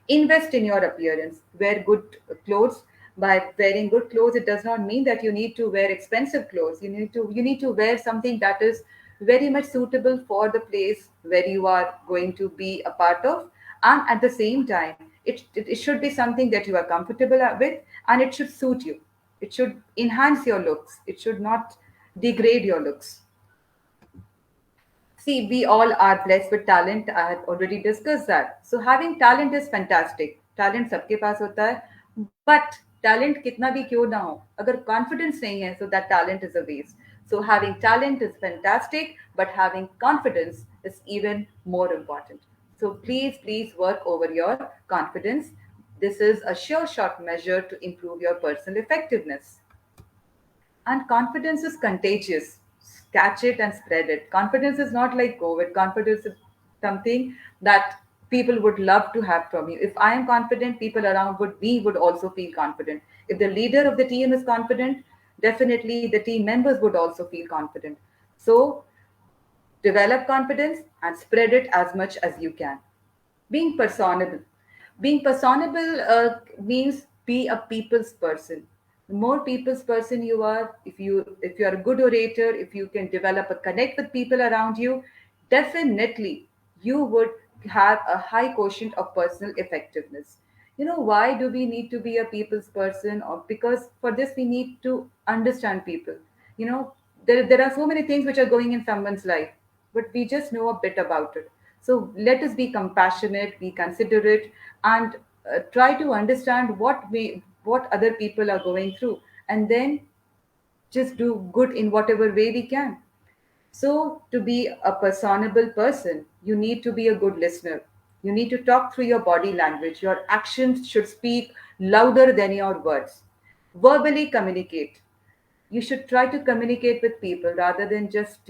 Invest in your appearance. Wear good clothes. By wearing good clothes, it does not mean that you need to wear expensive clothes. You need to wear something that is very much suitable for the place where you are going to be a part of, and at the same time, it should be something that you are comfortable with, and it should suit you. It should enhance your looks. It should not degrade your looks. See, we all are blessed with talent. I had already discussed that. So having talent is fantastic. Talent सबके पास होता है, but talent कितना भी क्यों ना हो, अगर confidence नहीं है, so that talent is a waste. So having talent is fantastic, but having confidence is even more important. So please work over your confidence. This is a sure shot measure to improve your personal effectiveness. And confidence is contagious. Catch it and spread it. Confidence is not like COVID. Confidence is something that people would love to have from you. If I am confident, people around would also feel confident. If the leader of the team is confident, definitely the team members would also feel confident. So develop confidence and spread it as much as you can. Being personable. Being personable means be a people's person. The more people's person you are, if you are a good orator, if you can develop a connect with people around you, definitely you would have a high quotient of personal effectiveness. You know, why do we need to be a people's person? Or because for this we need to understand people. You know, there are so many things which are going in someone's life, but we just know a bit about it. So let us be compassionate, be considerate, and try to understand what other people are going through, and then just do good in whatever way we can. So, to be a personable person, you need to be a good listener. You need to talk through your body language. Your actions should speak louder than your words. Verbally communicate. You should try to communicate with people rather than just,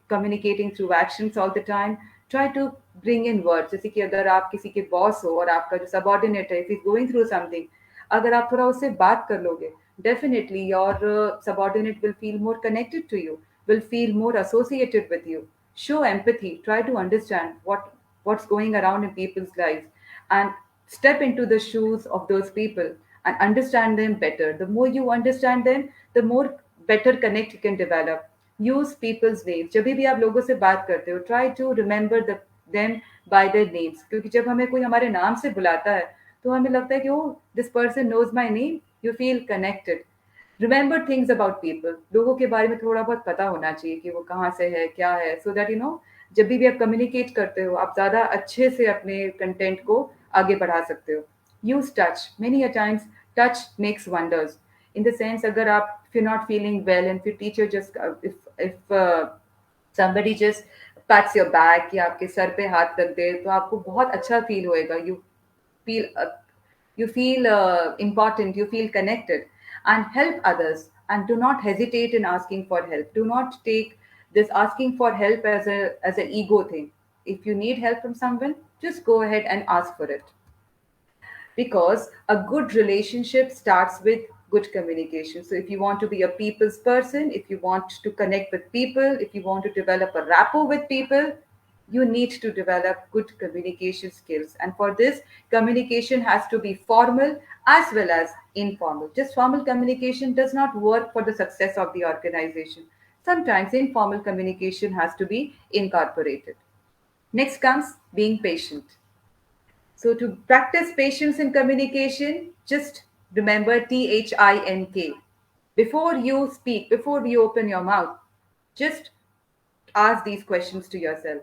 communicating through actions all the time. Try to bring in words. जैसे कि अगर आप किसी के boss हो और आपका जो सबॉर्डिनेट है, if he's going through something, अगर आप थोड़ा उससे बात कर लोगे, definitely your subordinate will feel more connected to you, will feel more associated with you. Show empathy. Try to understand what's going around in people's lives, and step into the shoes of those people and understand them better. The more you understand them, the more better connect you can develop. Use people's names. जब भी आप लोगों से बात करते हो, try to remember them by their names. क्योंकि जब हमें कोई हमारे नाम से बुलाता है, तो हमें लगता है कि oh, this person knows my name. You feel connected. Remember things about people. लोगों के बारे में थोड़ा बहुत पता होना चाहिए कि वो कहाँ से है, क्या है, so that जब भी आप कम्युनिकेट करते हो, आप ज़्यादा अच्छे से अपने कंटेंट को आगे बढ़ा सकते हो. Use touch. Many a times, touch makes wonders. In the sense, अगर आप if you're not feeling well and if your teacher just if somebody just pats your back या आपके सर पे हाथ रख दे, तो आपको बहुत अच्छा फील होएगा. Feel uh, you feel important, you feel connected, and help others. And do not hesitate in asking for help. Do not take this asking for help as an ego thing. If you need help from someone, just go ahead and ask for it, because a good relationship starts with good communication. So if you want to be a people's person, if you want to connect with people, if you want to develop a rapport with people, You need to develop good communication skills. And for this, communication has to be formal as well as informal. Just formal communication does not work for the success of the organization. Sometimes informal communication has to be incorporated. Next comes being patient. So, to practice patience in communication, just remember THINK. Before you speak, before you open your mouth, just ask these questions to yourself.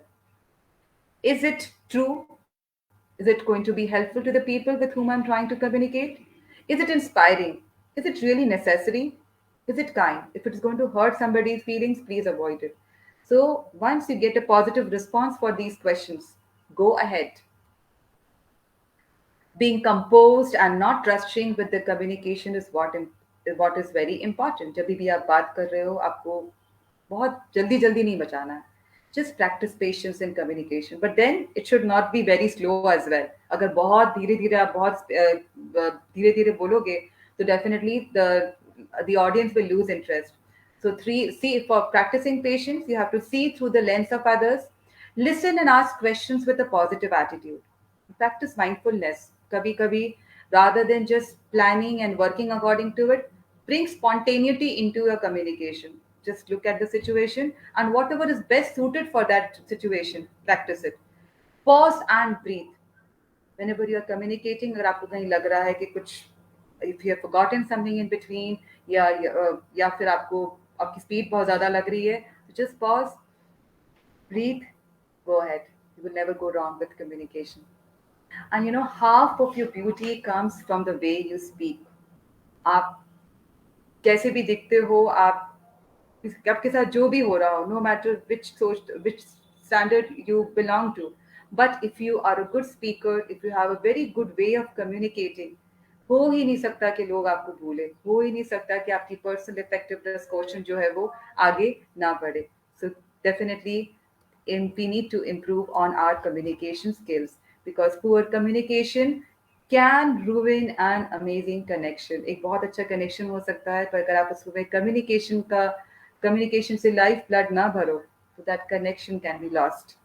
Is it true? Is it going to be helpful to the people with whom I'm trying to communicate? Is it inspiring? Is it really necessary? Is it kind? If it is going to hurt somebody's feelings, please avoid it. So, once you get a positive response for these questions, go ahead. Being composed and not rushing with the communication is what is very important. जब भी आप बात कर रहे हो आपको बहुत जल्दी जल्दी नहीं बचाना है. Just practice patience in communication, but then it should not be very slow as well. अगर बहुत धीरे धीरे आप बहुत धीरे धीरे बोलोगे तो definitely the audience will lose interest. So three, see, for practicing patience you have to see through the lens of others, listen and ask questions with a positive attitude, practice mindfulness. Kabhi kabhi, rather than just planning and working according to it, bring spontaneity into your communication. Just look at the situation and whatever is best suited for that situation, practice it. Pause and breathe. Whenever you are communicating, अगर आपको कहीं लग रहा है कि कुछ, if you have forgotten something in between, या फिर आपको आपकी स्पीड बहुत ज़्यादा लग रही है, just pause, breathe, go ahead. You will never go wrong with communication. And half of your beauty comes from the way you speak. आप कैसे भी दिखते हो, आप आपके साथ जो भी हो रहा हो, no matter which standard you belong to, but if you are a good speaker, if you have a very good way of communicating, हो ही नहीं सकता कि लोग आपको भूले, हो ही नहीं सकता कि आपकी पर्सनल इफेक्टिवनेस क्वेश्चन जो है वो आगे ना बढ़े. So definitely we need to improve on our communication skills, because poor communication can ruin an amazing connection. एक बहुत अच्छा connection हो सकता है, पर अगर आप उसमें communication से life blood ना भरो, तो that connection can be lost.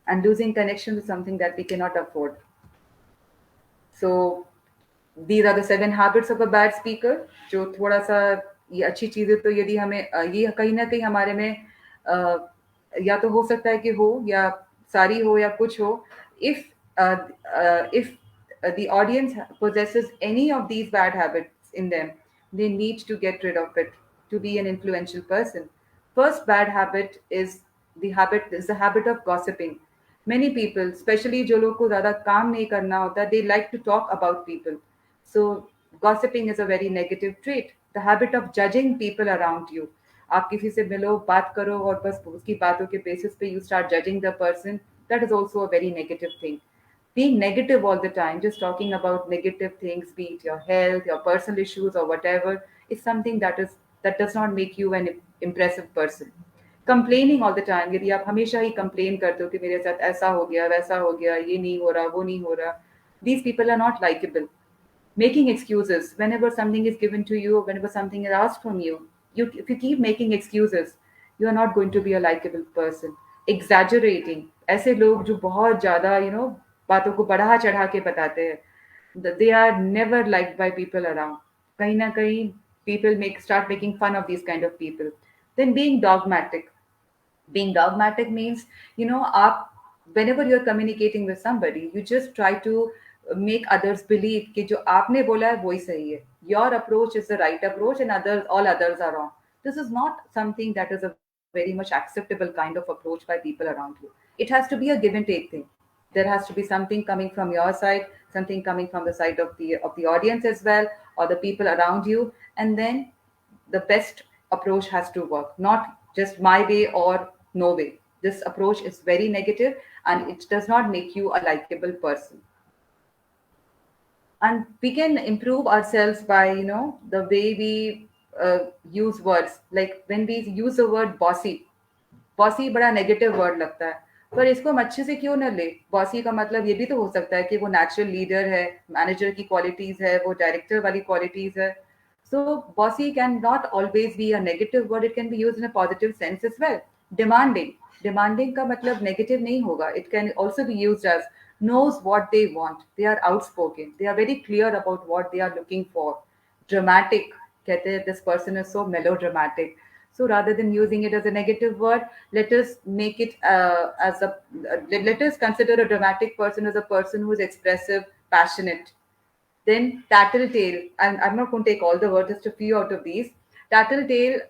And losing connection is something that we cannot afford. So these are the 7 habits of a bad speaker. जो थोड़ा सा ये अच्छी चीजें तो यदि हमें ये कहीं ना कहीं हमारे में या तो हो सकता है कि हो, या सारी हो, या कुछ हो. If the audience possesses any of these bad habits in them, they need to get rid of it to be an influential person. First bad habit is the habit of gossiping. Many people, especially जो लोग को ज़्यादा काम नहीं करना होता, they like to talk about people. So gossiping is a very negative trait. The habit of judging people around you. आप किसी से मिलो, बात करो और बस उसकी बातों के basis पे you start judging the person. That is also a very negative thing. Being negative all the time, just talking about negative things, be it your health, your personal issues, or whatever, is something that does not make you an impressive person. Complaining all the time, यदि आप हमेशा ही complain करते हो कि मेरे साथ ऐसा हो गया, वैसा हो गया, ये नहीं हो रहा, वो नहीं हो रहा, these people are not likable. Making excuses whenever something is given to you, whenever something is asked from you, if you keep making excuses, you are not going to be a likable person. Exaggerating, ऐसे लोग जो बहुत ज़्यादा बातों को बढ़ा चढ़ा के बताते हैं, they are never liked by people around. कहीं ना कहीं people start making fun of these kind of people. Then being dogmatic. Being dogmatic means, आप, whenever you're communicating with somebody, you just try to make others believe कि जो आपने बोला है वही सही है. Your approach is the right approach and all others are wrong. This is not something that is a very much acceptable kind of approach by people around you. It has to be a give and take thing. There has to be something coming from your side, something coming from the side of the audience as well, or the people around you, and then the best approach has to work, not just my way or no way. This approach is very negative and it does not make you a likable person. And we can improve ourselves by the way we use words. Like when we use the word bossy, bossy बड़ा negative word लगता है, पर इसको हम अच्छे से क्यों ना ले. बॉसी का मतलब ये भी तो हो सकता है कि वो नेचुरल लीडर है, मैनेजर की क्वालिटीज है, वो डायरेक्टर वाली क्वालिटीज है. So bossy can not always be a negative word, it can be used in a positive sense as well. Demanding, Demanding का मतलब negative नहीं होगा. It can also be used as knows what they want. They are outspoken. They are very clear about what they are looking for. Dramatic. कहते हैं this person is so melodramatic. So rather than using it as a negative word, let us make it as a let us consider a dramatic person as a person who is expressive, passionate. Then tattletale, and I'm not going to take all the words, just a few out of these. Tattletale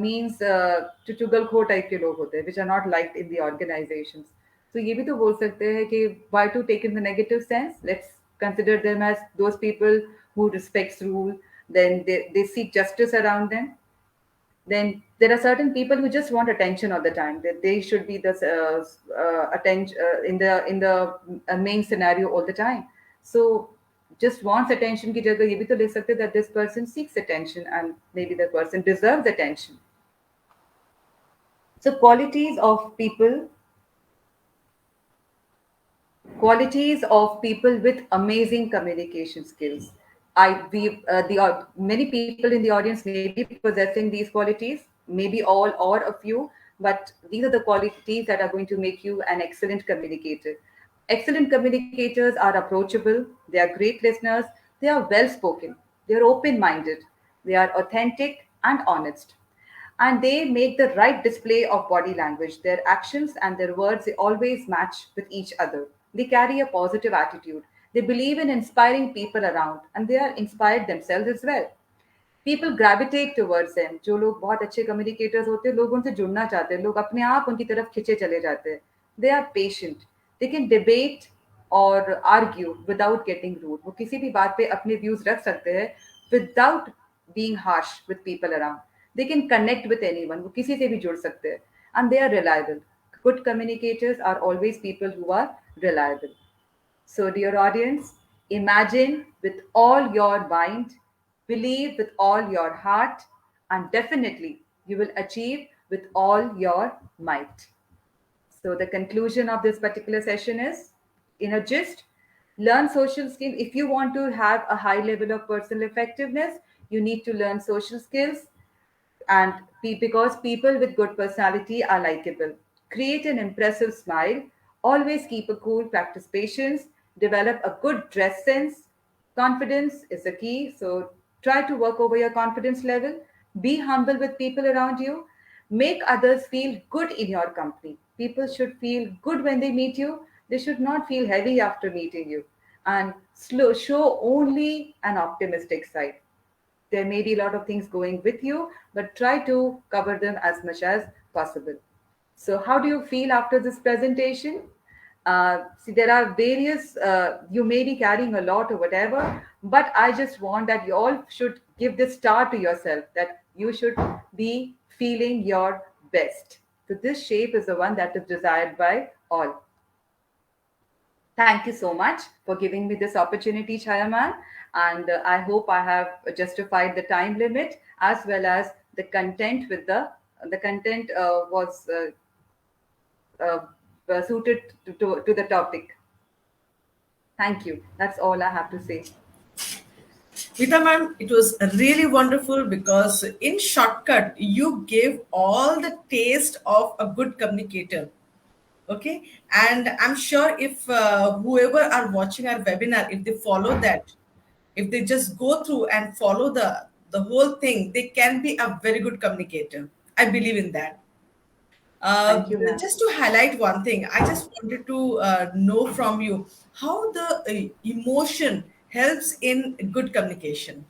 means to चुगलखोर type के लोग होते हैं, which are not liked in the organizations. So ये भी तो बोल सकते हैं कि why to take in the negative sense? Let's consider them as those people who respects rule. Then they seek justice around them. Then there are certain people who just want attention all the time, that they should be the attention in the main scenario all the time. So just wants attention ki jagah ye bhi to le sakte that this person seeks attention and maybe the person deserves attention. So qualities of people with amazing communication skills. Many people in the audience may be possessing these qualities, maybe all or a few, but these are the qualities that are going to make you an excellent communicator. Excellent communicators are approachable, they are great listeners, they are well spoken, they are open minded, they are authentic and honest, and they make the right display of body language. Their actions and their words, they always match with each other. They carry a positive attitude. They believe in inspiring people around, and they are inspired themselves as well. People gravitate towards them. जो लोग बहुत अच्छे communicators होते हैं, लोग उनसे जुड़ना चाहते हैं, लोग अपने आप उनकी तरफ खिंचे चले जाते हैं. They are patient. They can debate or argue without getting rude. वो किसी भी बात पे अपने views रख सकते हैं without being harsh with people around. They can connect with anyone. वो किसी से भी जुड़ सकते हैं. And they are reliable. Good communicators are always people who are reliable. So, dear audience, imagine with all your mind, believe with all your heart, and definitely you will achieve with all your might. So, the conclusion of this particular session is, in a gist, learn social skills. If you want to have a high level of personal effectiveness, you need to learn social skills, and because people with good personality are likable. Create an impressive smile, always keep a cool, practice patience, develop a good dress sense. Confidence is the key, so try to work over your confidence level. Be humble with people around you. Make others feel good in your company. People should feel good when they meet you. They should not feel heavy after meeting you. And show only an optimistic side. There may be a lot of things going with you, but try to cover them as much as possible. So, how do you feel after this presentation? See, there are various, you may be carrying a lot or whatever, but I just want that you all should give this star to yourself, that you should be feeling your best. So, this shape is the one that is desired by all. Thank you so much for giving me this opportunity, Chayaman. And I hope I have justified the time limit as well as the content with the content was suited to the topic. Thank you. That's all I have to say. Vita ma'am, it was really wonderful because in shortcut, you gave all the taste of a good communicator. Okay. And I'm sure if whoever are watching our webinar, if they follow that, if they just go through and follow the whole thing, they can be a very good communicator. I believe in that. Thank you, ma'am. Just to highlight one thing, I just wanted to know from you how the emotion helps in good communication.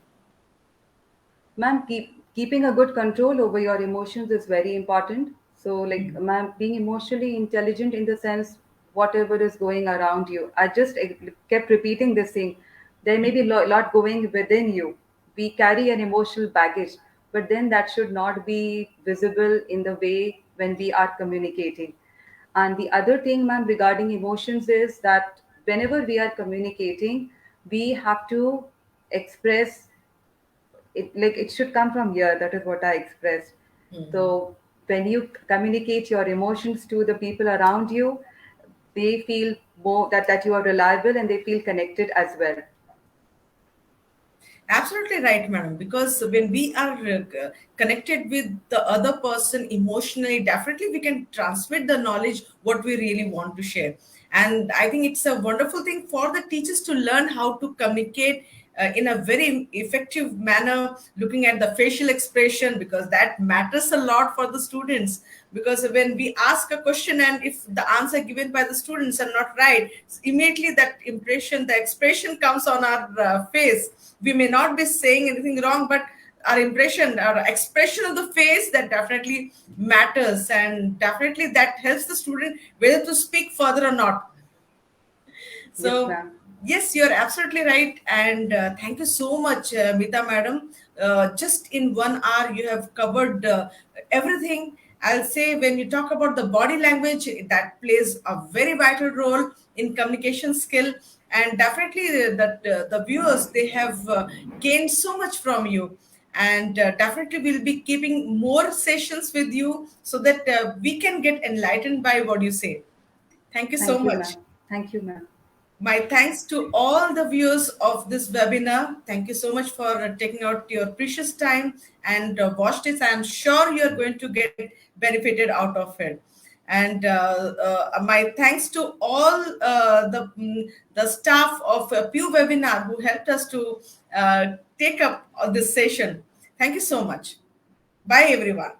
Ma'am, keeping a good control over your emotions is very important. So, like, ma'am, being emotionally intelligent in the sense whatever is going around you. I just kept repeating this thing. There may be a lot going within you. We carry an emotional baggage, but then that should not be visible in the way when we are communicating. And the other thing, ma'am, regarding emotions is that whenever we are communicating, we have to express it, like it should come from here. That is what I expressed. So when you communicate your emotions to the people around you, they feel more that you are reliable and they feel connected as well. Absolutely right, madam. Because when we are connected with the other person emotionally, definitely we can transmit the knowledge what we really want to share. And I think it's a wonderful thing for the teachers to learn how to communicate in a very effective manner, looking at the facial expression, because that matters a lot for the students. Because when we ask a question and if the answer given by the students are not right, immediately that impression, the expression comes on our face. We may not be saying anything wrong, but our impression, our expression of the face, that definitely matters, and definitely that helps the student whether to speak further or not. Yes, So, ma'am. yes, you're absolutely right. And thank you so much, Mita madam. Just in 1 hour, you have covered everything. I'll say when you talk about the body language, that plays a very vital role in communication skill. And definitely that the viewers, they have gained so much from you. And definitely we'll be keeping more sessions with you so that we can get enlightened by what you say. Thank you so Thank you, much. ma'am. Thank you, ma'am. My thanks to all the viewers of this webinar. Thank you so much for taking out your precious time and watch this. I'm sure you're going to get benefited out of it. And my thanks to all the staff of Pew Webinar who helped us to take up this session. Thank you so much. Bye, everyone.